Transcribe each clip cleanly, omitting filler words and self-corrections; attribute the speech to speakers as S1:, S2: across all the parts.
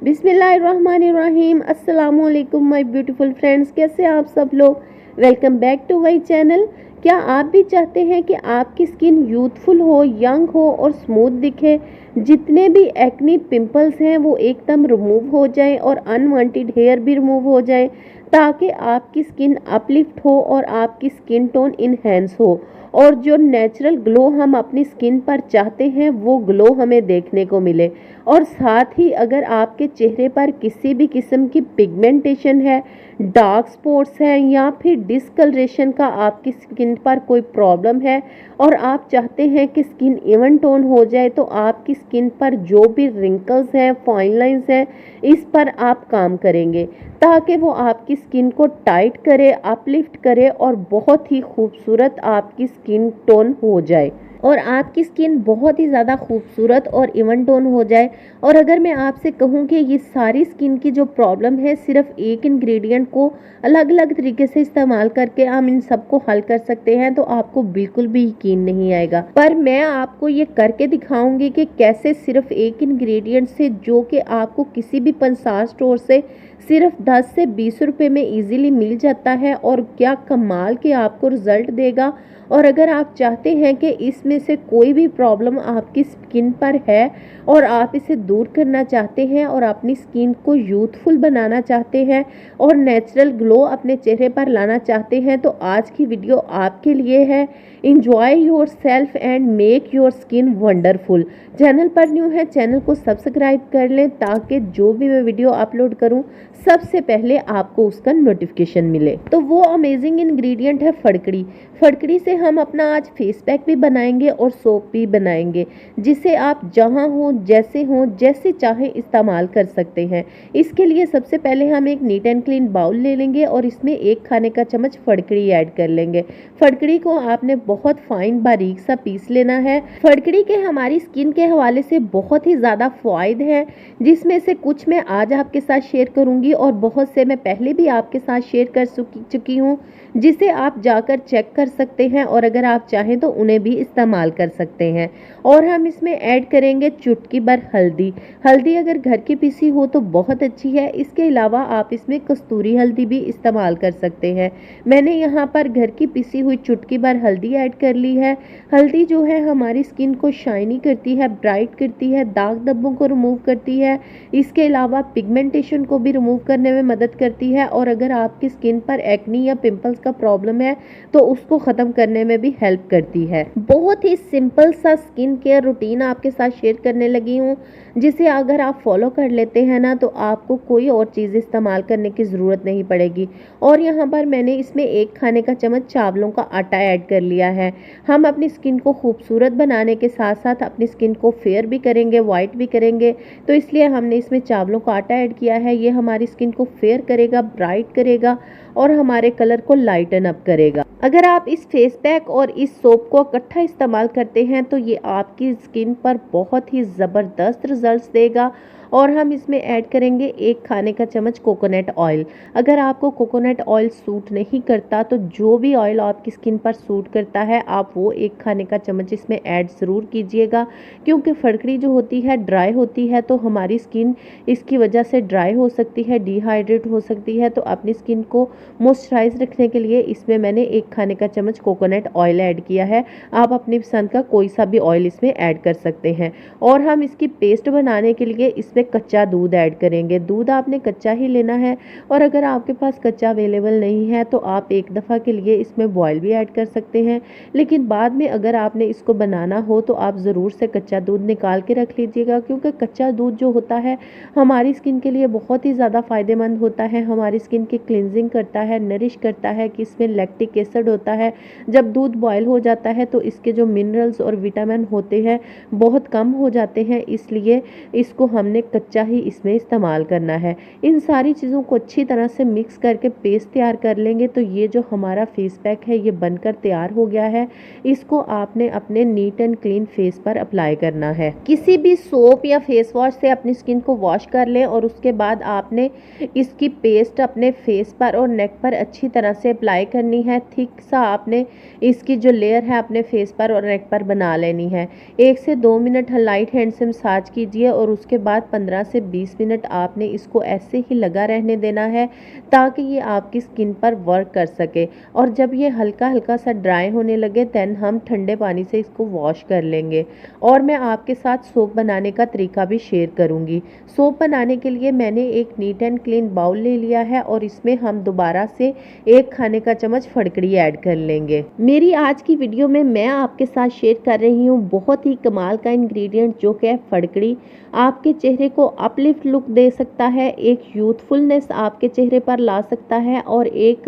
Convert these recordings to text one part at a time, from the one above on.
S1: बिस्मिल्लाहिर्रहमानिर्रहीम। अस्सलाम वालेकुम माय ब्यूटीफुल फ्रेंड्स, कैसे आप सब लोग। Welcome back to my channel. क्या आप भी चाहते हैं कि आपकी स्किन यूथफुल हो, यंग हो और स्मूथ दिखे। जितने भी एक्नी पिंपल्स हैं वो एकदम रिमूव हो जाएं और अनवांटेड हेयर भी रिमूव हो जाए, ताकि आपकी स्किन अपलिफ्ट हो और आपकी स्किन टोन इनहेंस हो और जो नेचुरल ग्लो हम अपनी स्किन पर चाहते हैं वो ग्लो हमें देखने को मिले। और साथ ही अगर आपके चेहरे पर किसी भी किस्म की पिगमेंटेशन है, डार्क स्पॉट्स हैं या फिर डिस्कलरेशन का आपकी स्किन पर कोई प्रॉब्लम है और आप चाहते हैं कि स्किन इवन टोन हो जाए, तो आपकी स्किन पर जो भी रिंकल्स हैं, फाइन लाइंस हैं, इस पर आप काम करेंगे ताकि वो आपकी स्किन को टाइट करे, अपलिफ्ट करे और बहुत ही खूबसूरत आपकी स्किन टोन हो जाए और आपकी स्किन बहुत ही ज़्यादा खूबसूरत और इवन टोन हो जाए। और अगर मैं आपसे कहूँ कि ये सारी स्किन की जो प्रॉब्लम है, सिर्फ एक इंग्रेडिएंट को अलग अलग तरीके से इस्तेमाल करके हम इन सबको हल कर सकते हैं, तो आपको बिल्कुल भी यकीन नहीं आएगा। पर मैं आपको ये करके दिखाऊंगी कि कैसे सिर्फ एक इंग्रेडिएंट से, जो कि आपको किसी भी पंसार स्टोर से सिर्फ 10 से 20 रुपए में इजीली मिल जाता है, और क्या कमाल के आपको रिजल्ट देगा। और अगर आप चाहते हैं कि इसमें से कोई भी प्रॉब्लम आपकी स्किन पर है और आप इसे दूर करना चाहते हैं और अपनी स्किन को यूथफुल बनाना चाहते हैं और नेचुरल ग्लो अपने चेहरे पर लाना चाहते हैं, तो आज की वीडियो आपके लिए है। Enjoy your self and make your skin wonderful. Channel पर न्यू है, चैनल को सब्सक्राइब कर लें ताकि जो भी मैं वीडियो अपलोड करूं सबसे पहले आपको उसका नोटिफिकेशन मिले। तो वो अमेजिंग इंग्रेडिएंट है फड़कड़ी। फड़कड़ी से हम अपना आज फेस पैक भी बनाएंगे और सोप भी बनाएंगे, जिसे आप जहां हो, जैसे चाहें इस्तेमाल कर सकते हैं। इसके लिए सबसे पहले हम एक नीट एंड क्लीन बाउल ले लेंगे और इसमें 1 खाने का चम्मच फड़कड़ी ऐड कर लेंगे। फड़कड़ी को आपने बहुत फाइन बारीक सा पीस लेना है। फड़कड़ी के हमारी स्किन के हवाले से बहुत ही ज़्यादा फ़ायदे हैं, जिसमें से कुछ मैं आज आपके साथ शेयर करूंगी और बहुत से मैं पहले भी आपके साथ शेयर कर चुकी हूँ, जिसे आप जाकर चेक कर सकते हैं और अगर आप चाहें तो उन्हें भी इस्तेमाल कर सकते हैं। और हम इसमें ऐड करेंगे चुटकी भर हल्दी। हल्दी अगर घर की पीसी हो तो बहुत अच्छी है। इसके अलावा आप इसमें कस्तूरी हल्दी भी इस्तेमाल कर सकते हैं। मैंने यहाँ पर घर की पीसी हुई चुटकी भर हल्दी ऐड कर ली है। हल्दी जो है हमारी स्किन को शाइनी करती है, ब्राइट करती है, दाग धब्बों को रिमूव करती है। इसके अलावा पिगमेंटेशन को भी रिमूव करने में मदद करती है और अगर आपकी स्किन पर एक्नी या पिंपल्स का प्रॉब्लम है तो उसको ख़त्म करने में भी हेल्प करती है। बहुत ही सिंपल सा स्किन केयर रूटीन आपके साथ शेयर करने लगी हूँ, जिसे अगर आप फॉलो कर लेते हैं ना, तो आपको कोई और चीज़ इस्तेमाल करने की ज़रूरत नहीं पड़ेगी। और यहाँ पर मैंने इसमें 1 खाने का चम्मच चावलों का आटा ऐड कर लिया है। हम अपनी स्किन को खूबसूरत बनाने के साथ साथ अपनी स्किन को फेयर भी करेंगे, वाइट भी करेंगे, तो इसलिए हमने इसमें चावलों का आटा ऐड किया है। ये हमारी स्किन को फेयर करेगा, ब्राइट करेगा और हमारे कलर को लाइटन अप करेगा। अगर आप इस फेस पैक और इस सोप को इकट्ठा इस्तेमाल करते हैं तो ये आपकी स्किन पर बहुत ही ज़बरदस्त रिजल्ट्स देगा। और हम इसमें ऐड करेंगे 1 खाने का चम्मच कोकोनट ऑयल। अगर आपको कोकोनट ऑयल सूट नहीं करता तो जो भी ऑयल आपकी स्किन पर सूट करता है आप वो 1 खाने का चम्मच इसमें ऐड ज़रूर कीजिएगा, क्योंकि फड़कड़ी जो होती है ड्राई होती है, तो हमारी स्किन इसकी वजह से ड्राई हो सकती है, डिहाइड्रेट हो सकती है। तो अपनी स्किन को मॉइस्चराइज रखने के लिए इसमें मैंने 1 खाने का चम्मच कोकोनट ऑयल ऐड किया है। आप अपनी पसंद का कोई सा भी ऑयल इसमें ऐड कर सकते हैं। और हम इसकी पेस्ट बनाने के लिए इसमें कच्चा दूध ऐड करेंगे। दूध आपने कच्चा ही लेना है और अगर आपके पास कच्चा अवेलेबल नहीं है तो आप एक दफ़ा के लिए इसमें बॉयल भी ऐड कर सकते हैं, लेकिन बाद में अगर आपने इसको बनाना हो तो आप ज़रूर से कच्चा दूध निकाल के रख लीजिएगा, क्योंकि कच्चा दूध जो होता है हमारी स्किन के लिए बहुत ही ज़्यादा फ़ायदेमंद होता है। हमारी स्किन की क्लिनजिंग करता है, नरिश करता है, कि इसमें लैक्टिक एसिड होता है। जब दूध बॉयल हो जाता है तो इसके जो मिनरल्स और विटामिन होते हैं बहुत कम हो जाते हैं, इसलिए इसको हमने कच्चा ही इसमें इस्तेमाल करना है। इन सारी चीज़ों को अच्छी तरह से मिक्स करके पेस्ट तैयार कर लेंगे तो ये जो हमारा फेस पैक है ये बनकर तैयार हो गया है। इसको आपने अपने नीट एंड क्लीन फेस पर अप्लाई करना है। किसी भी सोप या फेस वॉश से अपनी स्किन को वॉश कर लें और उसके बाद आपने इसकी पेस्ट अपने फेस पर और नेक पर अच्छी तरह से अप्लाई करनी है। थिक सा आपने इसकी जो लेयर है अपने फेस पर और नेक पर बना लेनी है। 1 से 2 मिनट लाइट हैंड से मसाज कीजिए और उसके बाद 15 से 20 मिनट आपने इसको ऐसे ही लगा रहने देना है ताकि ये आपकी स्किन पर वर्क कर सके। और जब ये हल्का हल्का सा ड्राई होने लगे देन हम ठंडे पानी से इसको वॉश कर लेंगे। और मैं आपके साथ सोप बनाने का तरीका भी शेयर करूंगी। सोप बनाने के लिए मैंने एक नीट एंड क्लीन बाउल ले लिया है और इसमें हम दोबारा से 1 खाने का चम्मच फटकड़ी ऐड कर लेंगे। मेरी आज की वीडियो में मैं आपके साथ शेयर कर रही हूँ बहुत ही कमाल का इंग्रेडिएंट जो कि है फटकड़ी। आपके चेहरे को अपलिफ्ट लुक दे सकता है, एक यूथफुलनेस आपके चेहरे पर ला सकता है और एक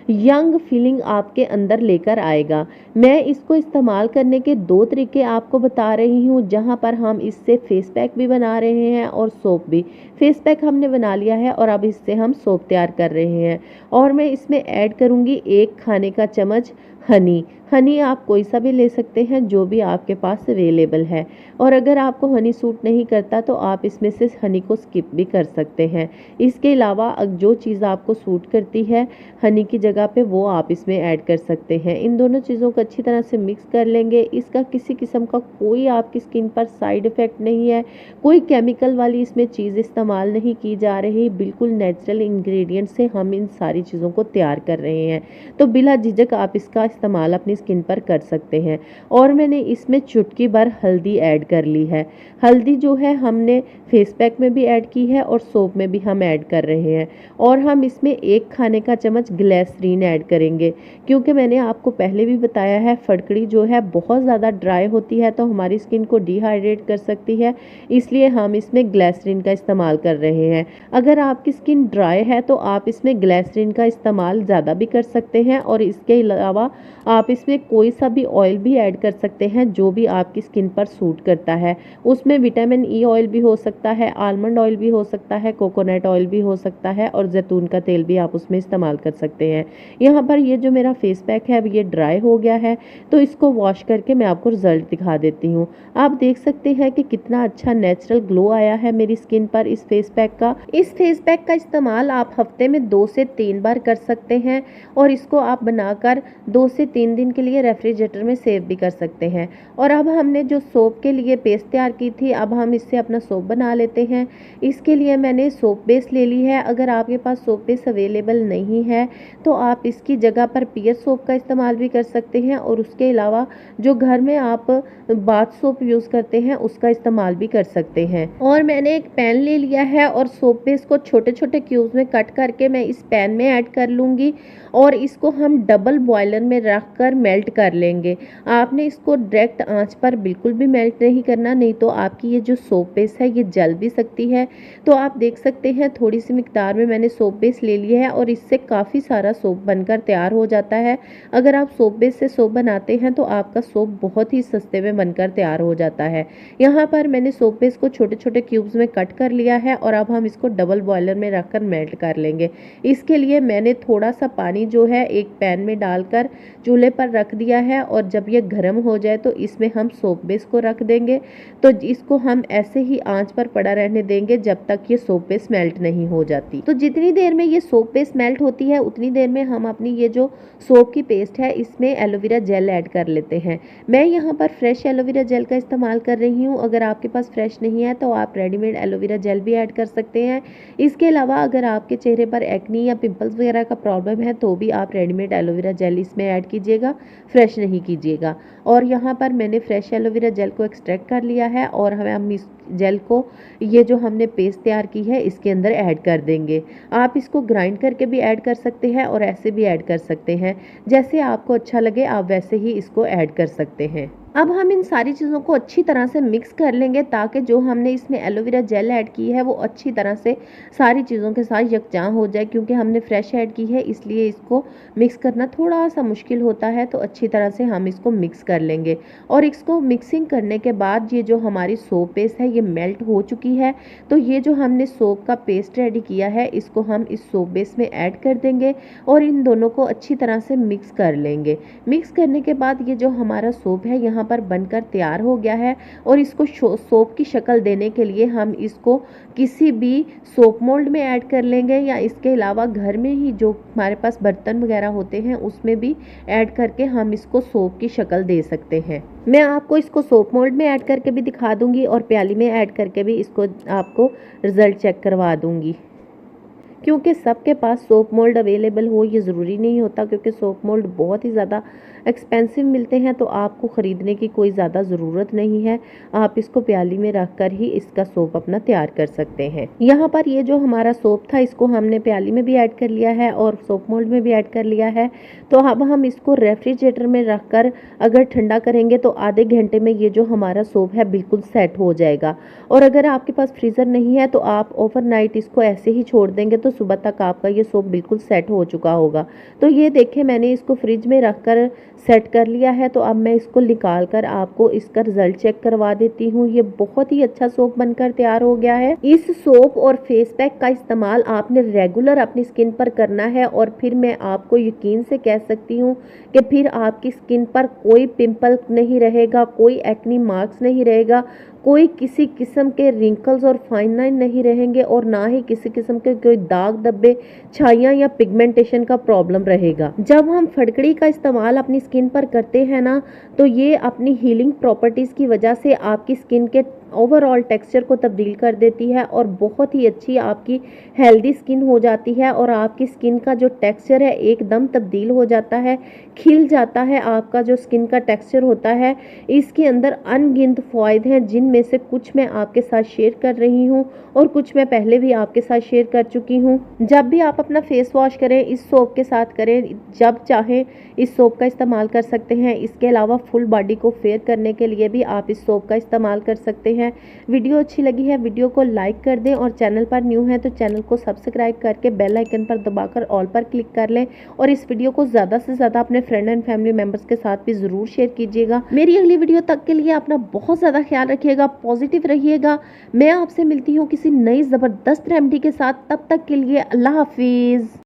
S1: यंग फीलिंग आपके अंदर लेकर आएगा। मैं इसको इस्तेमाल करने के 2 तरीके आपको बता रही हूँ, जहाँ पर हम इससे फेस पैक भी बना रहे हैं और सोप भी। फेस पैक हमने बना लिया है और अब इससे हम सोप तैयार कर रहे हैं। और मैं इसमें ऐड करूँगी 1 खाने का चम्मच हनी। हनी आप कोई सा भी ले सकते हैं जो भी आपके पास अवेलेबल है। और अगर आपको हनी सूट नहीं करता तो आप इसमें से हनी को स्किप भी कर सकते हैं। इसके अलावा जो चीज़ आपको सूट करती है हनी की जगह पे वो आप इसमें ऐड कर सकते हैं। इन दोनों चीज़ों को अच्छी तरह से मिक्स कर लेंगे। इसका किसी किस्म का कोई आपकी स्किन पर साइड इफ़ेक्ट नहीं है, कोई केमिकल वाली इसमें चीज़ इस्तेमाल नहीं की जा रही, बिल्कुल नेचुरल इंग्रेडिएंट से हम इन सारी चीज़ों को तैयार कर रहे हैं। तो बिला झिझक आप इसका इस्तेमाल अपनी स्किन पर कर सकते हैं। और मैंने इसमें चुटकी भर हल्दी ऐड कर ली है। हल्दी जो है हमने फेस पैक में भी ऐड की है और सोप में भी हम ऐड कर रहे हैं। और हम इसमें 1 खाने का चम्मच ग्लिसरीन ऐड करेंगे, क्योंकि मैंने आपको पहले भी बताया है फटकड़ी जो है बहुत ज़्यादा ड्राई होती है तो हमारी स्किन को डिहाइड्रेट कर सकती है, इसलिए हम इसमें ग्लिसरीन का इस्तेमाल कर रहे हैं। अगर आपकी स्किन ड्राई है तो आप इसमें ग्लिसरीन का इस्तेमाल ज़्यादा भी कर सकते हैं। और इसके अलावा आप इसमें कोई सा भी ऑयल भी ऐड कर सकते हैं जो भी आपकी स्किन पर सूट करता है। उसमें विटामिन ई ऑयल भी हो सकता है, आलमंड ऑयल भी हो सकता है, कोकोनट ऑयल भी हो सकता है और जैतून का तेल भी आप उसमें इस्तेमाल कर सकते हैं। यहाँ पर ये जो मेरा फेस पैक है अब ये ड्राई हो गया है तो इसको वॉश करके मैं आपको रिजल्ट दिखा देती हूँ। आप देख सकते हैं कि कितना अच्छा नेचुरल ग्लो आया है मेरी स्किन पर इस फेस पैक का। इस फेस पैक का इस्तेमाल आप हफ्ते में 2 से 3 बार कर सकते हैं और इसको आप बनाकर 2 से 3 दिन के लिए रेफ्रिजरेटर में सेव भी कर सकते हैं। और अब हमने जो सोप के लिए पेस्ट तैयार की थी अब हम इससे अपना सोप बना लेते हैं। इसके लिए मैंने सोप बेस ले ली है। अगर आपके पास सोप बेस अवेलेबल नहीं है तो आप इसकी जगह पर पियर सोप का इस्तेमाल भी कर सकते हैं और उसके अलावा जो घर में आप बाथ सोप यूज़ करते हैं उसका इस्तेमाल भी कर सकते हैं। और मैंने एक पैन ले लिया है और सोप बेस को छोटे छोटे क्यूब्स में कट करके मैं इस पैन में ऐड कर लूँगी और इसको हम डबल बॉयलर में रख कर मेल्ट कर लेंगे। आपने इसको डायरेक्ट आंच पर बिल्कुल भी मेल्ट नहीं करना, नहीं तो आपकी ये जो सोप बेस है ये जल भी सकती है। तो आप देख सकते हैं थोड़ी सी मिकदार में मैंने सोप बेस ले लिया है और इससे काफ़ी सारा सोप बनकर तैयार हो जाता है। अगर आप सोप बेस से सोप बनाते हैं तो आपका सोप बहुत ही सस्ते में बनकर तैयार हो जाता है। यहाँ पर मैंने सोप बेस को छोटे छोटे क्यूब्स में कट कर लिया है और अब हम इसको डबल बॉयलर में रखकर मेल्ट कर लेंगे। इसके लिए मैंने थोड़ा सा पानी जो है एक पैन में डालकर चूल्हे पर रख दिया है और जब ये गर्म हो जाए तो इसमें हम सोप बेस को रख देंगे। तो इसको हम ऐसे ही आंच पर पड़ा रहने देंगे जब तक ये सोप बेस मेल्ट नहीं हो जाती। तो जितनी देर में ये सोप बेस मेल्ट होती है उतनी देर में हम अपनी ये जो सोप की पेस्ट है इसमें एलोवेरा जेल ऐड कर लेते हैं। मैं यहाँ पर फ्रेश एलोवेरा जेल का इस्तेमाल कर रही हूँ। अगर आपके पास फ्रेश नहीं है तो आप रेडीमेड एलोवेरा जेल भी ऐड कर सकते हैं। इसके अलावा अगर आपके चेहरे पर एक्नी या पिंपल्स वगैरह का प्रॉब्लम है तो भी आप रेडीमेड एलोवेरा जेल इसमें ऐड कीजिएगा, फ्रेश नहीं कीजिएगा। और यहाँ पर मैंने फ्रेश एलोवेरा जेल को एक्सट्रैक्ट कर लिया है और हम इस जेल को ये जो हमने पेस्ट तैयार की है इसके अंदर ऐड कर देंगे। आप इसको ग्राइंड करके भी ऐड कर सकते हैं और ऐसे भी ऐड कर सकते हैं, जैसे आपको अच्छा लगे आप वैसे ही इसको ऐड कर सकते हैं। अब हम इन सारी चीज़ों को अच्छी तरह से मिक्स कर लेंगे ताकि जो हमने इसमें एलोवेरा जेल ऐड की है वो अच्छी तरह से सारी चीज़ों के साथ यकजान हो जाए। क्योंकि हमने फ्रेश ऐड की है इसलिए इसको मिक्स करना थोड़ा सा मुश्किल होता है, तो अच्छी तरह से हम इसको मिक्स कर लेंगे। और इसको मिक्सिंग करने के बाद ये जो हमारी सोप पेस्ट है ये मेल्ट हो चुकी है। तो ये जो हमने सोप का पेस्ट रेडी किया है इसको हम इस सोप बेस में ऐड कर देंगे और इन दोनों को अच्छी तरह से मिक्स कर लेंगे। मिक्स करने के बाद ये जो हमारा सोप है यहाँ यहाँ पर बनकर तैयार हो गया है और इसको सोप की शक्ल देने के लिए हम इसको किसी भी सोप मोल्ड में ऐड कर लेंगे या इसके अलावा घर में ही जो हमारे पास बर्तन वगैरह होते हैं उसमें भी ऐड करके हम इसको सोप की शक्ल दे सकते हैं। मैं आपको इसको सोप मोल्ड में ऐड करके भी दिखा दूंगी और प्याली में ऐड करके भी इसको आपको रिजल्ट चेक करवा दूंगी। क्योंकि सबके पास सोप मोल्ड अवेलेबल हो ये ज़रूरी नहीं होता, क्योंकि सोप मोल्ड बहुत ही ज़्यादा एक्सपेंसिव मिलते हैं, तो आपको ख़रीदने की कोई ज़्यादा ज़रूरत नहीं है। आप इसको प्याली में रख कर ही इसका सोप अपना तैयार कर सकते हैं। यहाँ पर ये जो हमारा सोप था इसको हमने प्याली में भी ऐड कर लिया है और सोप मोल्ड में भी ऐड कर लिया है। तो अब हम इसको रेफ्रिजरेटर में रख कर अगर ठंडा करेंगे तो आधे घंटे में ये जो हमारा सोप है बिल्कुल सेट हो जाएगा। और अगर आपके पास फ्रीज़र नहीं है तो आप ओवरनाइट इसको ऐसे ही छोड़ देंगे तो सुबह तक आपका ये सोप बिल्कुल सेट हो चुका होगा। तो ये देखें, मैंने इसको फ्रिज में रख कर सेट कर लिया है। तो अब मैं इसको निकाल कर आपको इसका रिजल्ट चेक करवा देती हूँ। ये बहुत ही अच्छा सोप बनकर तैयार हो गया है। इस सोप और फेस पैक का इस्तेमाल आपने रेगुलर अपनी स्किन पर करना है और फिर मैं आपको यकीन से कह सकती हूँ कि फिर आपकी स्किन पर कोई पिंपल नहीं रहेगा, कोई एक्नी मार्क्स नहीं रहेगा, कोई किसी किस्म के रिंकल्स और फाइन लाइन नहीं रहेंगे और ना ही किसी किस्म के कोई दाग धब्बे, छाइयाँ या पिगमेंटेशन का प्रॉब्लम रहेगा। जब हम फटकड़ी का इस्तेमाल अपनी स्किन पर करते हैं ना, तो ये अपनी हीलिंग प्रॉपर्टीज़ की वजह से आपकी स्किन के ओवरऑल टेक्सचर को तब्दील कर देती है और बहुत ही अच्छी आपकी हेल्दी स्किन हो जाती है और आपकी स्किन का जो टेक्सचर है एकदम तब्दील हो जाता है, खिल जाता है। आपका जो स्किन का टेक्सचर होता है इसके अंदर अनगिनत फ़ायदे हैं, जिनमें से कुछ मैं आपके साथ शेयर कर रही हूँ और कुछ मैं पहले भी आपके साथ शेयर कर चुकी हूँ। जब भी आप अपना फेस वॉश करें इस सोप के साथ करें, जब चाहें इस सोप का इस्तेमाल कर सकते हैं। इसके अलावा फुल बॉडी को फेयर करने के लिए भी आप इस सोप का इस्तेमाल कर सकते हैं। वीडियो अच्छी लगी है वीडियो को लाइक कर दें और चैनल पर न्यू है तो चैनल को सब्सक्राइब करके बेल आइकन पर दबाकर ऑल पर क्लिक कर लें और इस वीडियो को ज़्यादा से ज़्यादा अपने फ्रेंड एंड फैमिली मेंबर्स के साथ भी ज़रूर शेयर कीजिएगा। मेरी अगली वीडियो तक के लिए अपना बहुत ज़्यादा ख्याल रखिएगा, पॉजिटिव रहिएगा। मैं आपसे मिलती हूँ किसी नई ज़बरदस्त रेमेडी के साथ, तब तक के लिए अल्लाह हाफिज़।